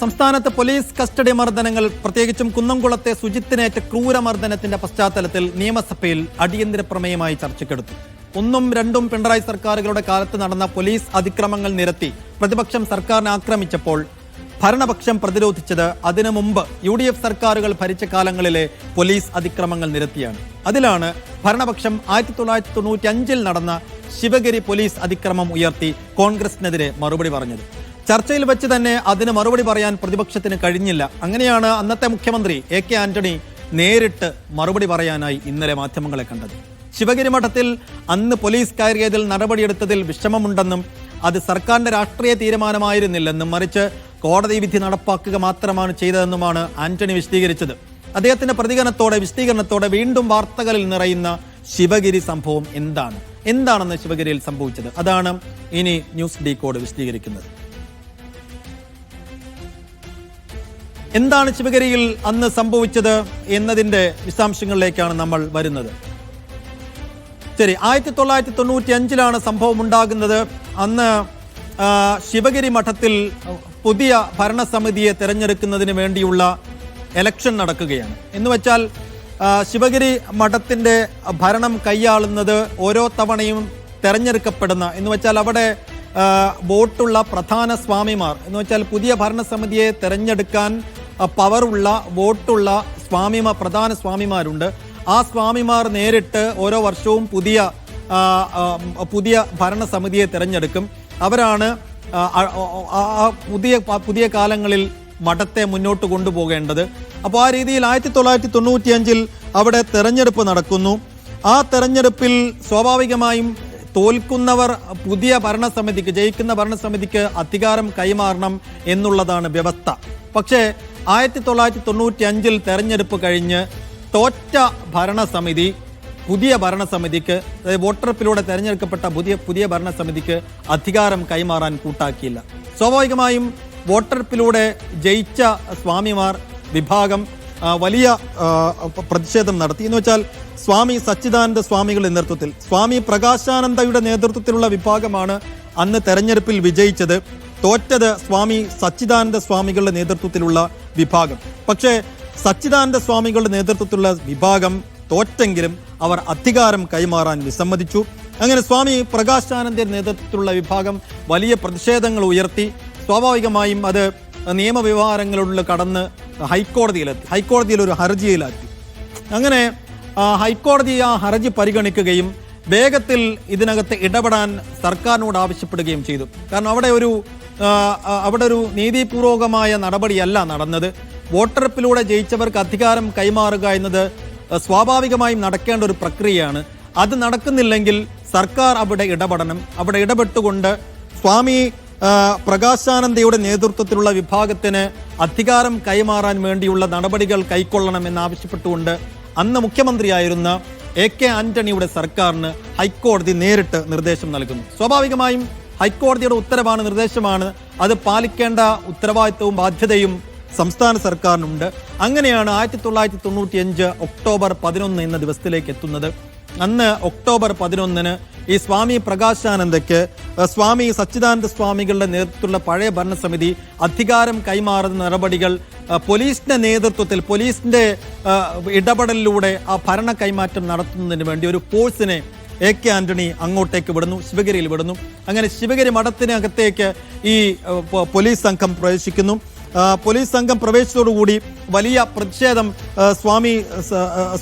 സംസ്ഥാനത്ത് police custody മർദ്ദനങ്ങൾ, പ്രത്യേകിച്ചും കുന്നംകുളത്തെ സുജിത്തിനേറ്റ ക്രൂരമർദ്ദനത്തിന്റെ പശ്ചാത്തലത്തിൽ നിയമസഭയിൽ അടിയന്തര പ്രമേയമായി ചർച്ചയ്ക്കെടുത്തു. 1ഉം 2ഉം പിണറായി സർക്കാരുകളുടെ കാലത്ത് നടന്ന പോലീസ് അതിക്രമങ്ങൾ നിരത്തി പ്രതിപക്ഷം സർക്കാരിനെ ആക്രമിച്ചപ്പോൾ ഭരണപക്ഷം പ്രതിരോധിച്ചത് അതിനു മുമ്പ് UDF സർക്കാരുകൾ ഭരിച്ച കാലങ്ങളിലെ പോലീസ് അതിക്രമങ്ങൾ നിരത്തിയാണ്. അതിലാണ് ഭരണപക്ഷം 1995 നടന്ന ശിവഗിരി പോലീസ് അതിക്രമം ഉയർത്തി കോൺഗ്രസിനെതിരെ മറുപടി പറഞ്ഞത്. ചർച്ചയിൽ വെച്ച് തന്നെ അതിന് മറുപടി പറയാൻ പ്രതിപക്ഷത്തിന് കഴിഞ്ഞില്ല. അങ്ങനെയാണ് അന്നത്തെ മുഖ്യമന്ത്രി AK ആന്റണി നേരിട്ട് മറുപടി പറയാനായി ഇന്നലെ മാധ്യമങ്ങളെ കണ്ടത്. ശിവഗിരി മഠത്തിൽ അന്ന് പോലീസ് കയറിയതിൽ നടപടിയെടുത്തതിൽ വിഷമമുണ്ടെന്നും അത് സർക്കാരിന്റെ രാഷ്ട്രീയ തീരുമാനമായിരുന്നില്ലെന്നും മറിച്ച് കോടതി വിധി നടപ്പാക്കുക മാത്രമാണ് ചെയ്തതെന്നുമാണ് ആന്റണി വിശദീകരിച്ചത്. അദ്ദേഹത്തിന്റെ വിശദീകരണത്തോടെ വീണ്ടും വാർത്തകളിൽ നിറയുന്ന ശിവഗിരി സംഭവം എന്താണെന്ന് ശിവഗിരിയിൽ സംഭവിച്ചത്, അതാണ് ഇനി ന്യൂസ് ഡീകോഡ് വിശദീകരിക്കുന്നത്. എന്താണ് ശിവഗിരിയിൽ അന്ന് സംഭവിച്ചത് എന്നതിന്റെ വിശദാംശങ്ങളിലേക്കാണ് നമ്മൾ വരുന്നത്. ശരി, 1995 സംഭവം ഉണ്ടാകുന്നത്. അന്ന് ശിവഗിരി മഠത്തിൽ പുതിയ ഭരണസമിതിയെ തെരഞ്ഞെടുക്കുന്നതിന് വേണ്ടിയുള്ള എലക്ഷൻ നടക്കുകയാണ്. എന്ന് വെച്ചാൽ ശിവഗിരി മഠത്തിന്റെ ഭരണം കൈയാളുന്നത് ഓരോ തവണയും തെരഞ്ഞെടുക്കപ്പെടുന്ന, എന്ന് വെച്ചാൽ അവിടെ വോട്ടുള്ള പ്രധാന സ്വാമിമാർ, എന്ന് വെച്ചാൽ പുതിയ ഭരണസമിതിയെ തെരഞ്ഞെടുക്കാൻ പവറുള്ള വോട്ടുള്ള പ്രധാന സ്വാമിമാരുണ്ട്. ആ സ്വാമിമാർ നേരിട്ട് ഓരോ വർഷവും പുതിയ ഭരണസമിതിയെ തെരഞ്ഞെടുക്കും. അവരാണ് പുതിയ കാലങ്ങളിൽ മഠത്തെ മുന്നോട്ട് കൊണ്ടുപോകേണ്ടത്. അപ്പോൾ ആ രീതിയിൽ 1995 അവിടെ തെരഞ്ഞെടുപ്പ് നടക്കുന്നു. ആ തെരഞ്ഞെടുപ്പിൽ സ്വാഭാവികമായും തോൽക്കുന്നവർ പുതിയ ഭരണസമിതിക്ക്, ജയിക്കുന്ന ഭരണസമിതിക്ക് അധികാരം കൈമാറണം എന്നുള്ളതാണ് വ്യവസ്ഥ. പക്ഷേ 1995 തെരഞ്ഞെടുപ്പ് കഴിഞ്ഞ് തോറ്റ ഭരണസമിതി പുതിയ ഭരണസമിതിക്ക്, അതായത് വോട്ടെടുപ്പിലൂടെ തെരഞ്ഞെടുക്കപ്പെട്ട പുതിയ ഭരണസമിതിക്ക് അധികാരം കൈമാറാൻ കൂട്ടാക്കിയില്ല. സ്വാഭാവികമായും വോട്ടെടുപ്പിലൂടെ ജയിച്ച സ്വാമിമാർ വിഭാഗം വലിയ പ്രതിഷേധം നടത്തി. എന്ന് വെച്ചാൽ സ്വാമി സച്ചിദാനന്ദ സ്വാമികളുടെ നേതൃത്വത്തിൽ, സ്വാമി പ്രകാശാനന്ദയുടെ നേതൃത്വത്തിലുള്ള വിഭാഗമാണ് അന്ന് തെരഞ്ഞെടുപ്പിൽ വിജയിച്ചത്. തോറ്റത് സ്വാമി സച്ചിദാനന്ദ സ്വാമികളുടെ നേതൃത്വത്തിലുള്ള വിഭാഗം. പക്ഷേ സച്ചിദാനന്ദ സ്വാമികളുടെ നേതൃത്വത്തിലുള്ള വിഭാഗം തോറ്റെങ്കിലും അവർ അധികാരം കൈമാറാൻ വിസമ്മതിച്ചു. അങ്ങനെ സ്വാമി പ്രകാശാനന്ദയുടെ നേതൃത്വത്തിലുള്ള വിഭാഗം വലിയ പ്രതിഷേധങ്ങൾ ഉയർത്തി. സ്വാഭാവികമായും അത് നിയമവ്യവഹാരങ്ങളിലുള്ള കടന്ന് ഹൈക്കോടതിയിൽ ഒരു ഹർജിയിലാക്കി. അങ്ങനെ ഹൈക്കോടതി ആ ഹർജി പരിഗണിക്കുകയും വേഗത്തിൽ ഇതിനകത്ത് ഇടപെടാൻ സർക്കാരിനോട് ആവശ്യപ്പെടുകയും ചെയ്തു. കാരണം അവിടെ ഒരു നീതിപൂർവകമായ നടപടിയല്ല നടന്നത്. വോട്ടെടുപ്പിലൂടെ ജയിച്ചവർക്ക് അധികാരം കൈമാറുക എന്നത് സ്വാഭാവികമായും നടക്കേണ്ട ഒരു പ്രക്രിയയാണ്. അത് നടക്കുന്നില്ലെങ്കിൽ സർക്കാർ അവിടെ ഇടപെടണം. അവിടെ ഇടപെട്ടുകൊണ്ട് സ്വാമി പ്രകാശാനന്ദയുടെ നേതൃത്വത്തിലുള്ള വിഭാഗത്തിന് അധികാരം കൈമാറാൻ വേണ്ടിയുള്ള നടപടികൾ കൈക്കൊള്ളണം എന്നാവശ്യപ്പെട്ടുകൊണ്ട് അന്ന് മുഖ്യമന്ത്രിയായിരുന്ന AK ആന്റണിയുടെ സർക്കാരിന് ഹൈക്കോടതി നേരിട്ട് നിർദ്ദേശം നൽകുന്നു. സ്വാഭാവികമായും ഹൈക്കോടതിയുടെ ഉത്തരവാണ്, നിർദ്ദേശമാണ്, അത് പാലിക്കേണ്ട ഉത്തരവാദിത്വവും ബാധ്യതയും സംസ്ഥാന സർക്കാരിനുണ്ട്. അങ്ങനെയാണ് 1995 ഒക്ടോബർ 11 എന്ന ദിവസത്തിലേക്ക് എത്തുന്നത്. അന്ന് ഒക്ടോബർ 11 ഈ സ്വാമി പ്രകാശാനന്ദയ്ക്ക് സ്വാമി സച്ചിദാനന്ദ സ്വാമികളുടെ നേതൃത്വത്തിലുള്ള പഴയ ഭരണസമിതി അധികാരം കൈമാറുന്ന നടപടികൾ പോലീസിന്റെ നേതൃത്വത്തിൽ, പോലീസിന്റെ ഇടപെടലിലൂടെ ആ ഭരണ കൈമാറ്റം നടത്തുന്നതിന് വേണ്ടി ഒരു ഫോഴ്സിനെ AK ആന്റണി അങ്ങോട്ടേക്ക് വിടുന്നു, ശിവഗിരിയിൽ വിടുന്നു. അങ്ങനെ ശിവഗിരി മഠത്തിനകത്തേക്ക് ഈ പോലീസ് സംഘം പ്രവേശിക്കുന്നു. പോലീസ് സംഘം പ്രവേശിച്ചതോടുകൂടി വലിയ പ്രതിഷേധം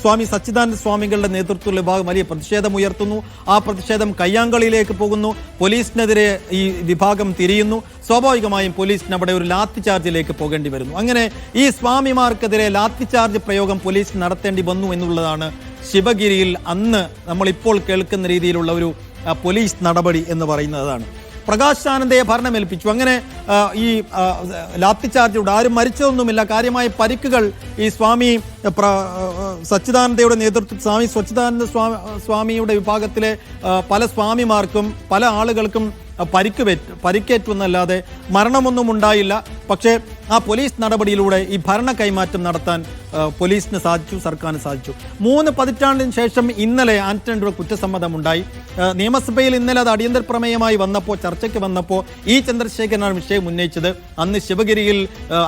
സ്വാമി സച്ചിദാനന്ദ സ്വാമികളുടെ നേതൃത്വത്തിലുള്ള വിഭാഗം വലിയ പ്രതിഷേധം ഉയർത്തുന്നു. ആ പ്രതിഷേധം കയ്യാങ്കളിയിലേക്ക് പോകുന്നു. പോലീസിനെതിരെ ഈ വിഭാഗം തിരിയുന്നു. സ്വാഭാവികമായും പോലീസിന് അവിടെ ഒരു ലാത്തി ചാർജിലേക്ക് പോകേണ്ടി വരുന്നു. അങ്ങനെ ഈ സ്വാമിമാർക്കെതിരെ ലാത്തി ചാർജ് പ്രയോഗം പോലീസ് നടത്തേണ്ടി വന്നു എന്നുള്ളതാണ് ശിവഗിരിയിൽ അന്ന് നമ്മളിപ്പോൾ കേൾക്കുന്ന രീതിയിലുള്ള ഒരു പോലീസ് നടപടി എന്ന് പറയുന്നതാണ്. പ്രകാശാനന്ദയെ ഭരണമേൽപ്പിച്ചു. അങ്ങനെ ഈ ലാത്തിചാർജിലൂടെ ആരും മരിച്ചതൊന്നുമില്ല. കാര്യമായ പരിക്കുകൾ ഈ സ്വാമി സച്ചിദാനന്ദയുടെ നേതൃത്വത്തിൽ, സ്വാമി സച്ചിദാനന്ദ സ്വാമിയുടെ വിഭാഗത്തിലെ പല സ്വാമിമാർക്കും പല ആളുകൾക്കും പരിക്കേറ്റുവെന്നല്ലാതെ മരണമൊന്നും ഉണ്ടായില്ല. പക്ഷേ ആ പോലീസ് നടപടിയിലൂടെ ഈ ഭരണ കൈമാറ്റം നടത്താൻ പോലീസിന് സാധിച്ചു, സർക്കാരിന് സാധിച്ചു. 3 പതിറ്റാണ്ടിന് ശേഷം ഇന്നലെ ആന്റണിയുടെ കുറ്റസമ്മതമുണ്ടായി. നിയമസഭയിൽ ഇന്നലെ അത് അടിയന്തര പ്രമേയമായി വന്നപ്പോൾ, ചർച്ചയ്ക്ക് വന്നപ്പോൾ ഇ ചന്ദ്രശേഖരനാണ് വിഷയം ഉന്നയിച്ചത്. അന്ന് ശിവഗിരിയിൽ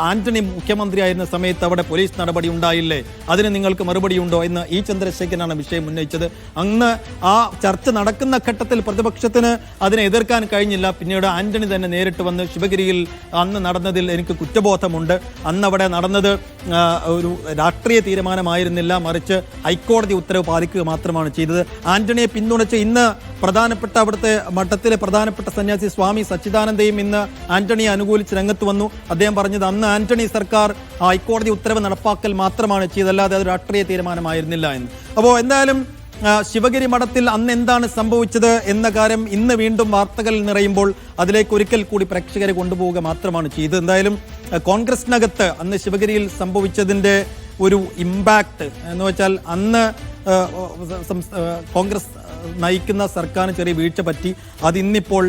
ആന്റണി മുഖ്യമന്ത്രിയായിരുന്ന സമയത്ത് അവിടെ പോലീസ് നടപടി ഉണ്ടായില്ലേ, അതിന് നിങ്ങൾക്ക് മറുപടിയുണ്ടോ എന്ന് ഇ ചന്ദ്രശേഖരനാണ് വിഷയം ഉന്നയിച്ചത്. അന്ന് ആ ചർച്ച നടക്കുന്ന ഘട്ടത്തിൽ പ്രതിപക്ഷത്തിന് അതിനെ എതിർക്കാൻ കഴിഞ്ഞില്ല. പിന്നീട് ആന്റണി തന്നെ നേരിട്ട് വന്ന് ശിവഗിരിയിൽ അന്ന് നടന്നതിൽ എനിക്ക് കുറ്റബോധമുണ്ട്, അന്ന് അവിടെ നടന്നത് ഒരു രാഷ്ട്രീയ തീരുമാനമായിരുന്നില്ല, മറിച്ച് ഹൈക്കോടതി ഉത്തരവ് പാലിക്കുക മാത്രമാണ് ചെയ്തത്. ആന്റണിയെ പിന്തുണച്ച് ഇന്ന് പ്രധാനപ്പെട്ട അവിടുത്തെ മഠത്തിലെ പ്രധാനപ്പെട്ട സന്യാസി സ്വാമി സച്ചിദാനന്ദയും ഇന്ന് ആന്റണിയെ അനുകൂലിച്ച് രംഗത്ത് വന്നു. അദ്ദേഹം പറഞ്ഞത് അന്ന് ആന്റണി സർക്കാർ ഹൈക്കോടതി ഉത്തരവ് നടപ്പാക്കൽ മാത്രമാണ് ചെയ്തല്ലാതെ അത് രാഷ്ട്രീയ തീരുമാനമായിരുന്നില്ല എന്ന്. അപ്പോൾ എന്തായാലും ശിവഗിരി മഠത്തിൽ അന്ന് എന്താണ് സംഭവിച്ചത് എന്ന കാര്യം ഇന്ന് വീണ്ടും വാർത്തകൾ നിറയുമ്പോൾ അതിലേക്ക് ഒരിക്കൽ കൂടി പ്രേക്ഷകരെ കൊണ്ടുപോവുക മാത്രമാണ് ചെയ്തത്. എന്തായാലും കോൺഗ്രസിനകത്ത് അന്ന് ശിവഗിരിയിൽ സംഭവിച്ചതിൻ്റെ ഒരു ഇമ്പാക്ട് എന്ന് വെച്ചാൽ അന്ന് കോൺഗ്രസ് നയിക്കുന്ന സർക്കാരിന് ചെറിയ വീഴ്ച പറ്റി, അതിന്നിപ്പോൾ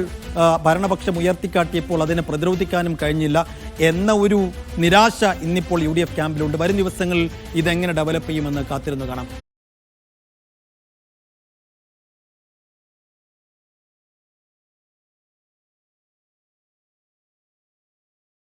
ഭരണപക്ഷം ഉയർത്തിക്കാട്ടിയപ്പോൾ അതിനെ പ്രതിരോധിക്കാനും കഴിഞ്ഞില്ല എന്ന ഒരു നിരാശ ഇന്നിപ്പോൾ UDF ക്യാമ്പിലുണ്ട്. വരും ദിവസങ്ങളിൽ ഇതെങ്ങനെ ഡെവലപ്പ് ചെയ്യുമെന്ന് കാത്തിരുന്ന് കാണാം.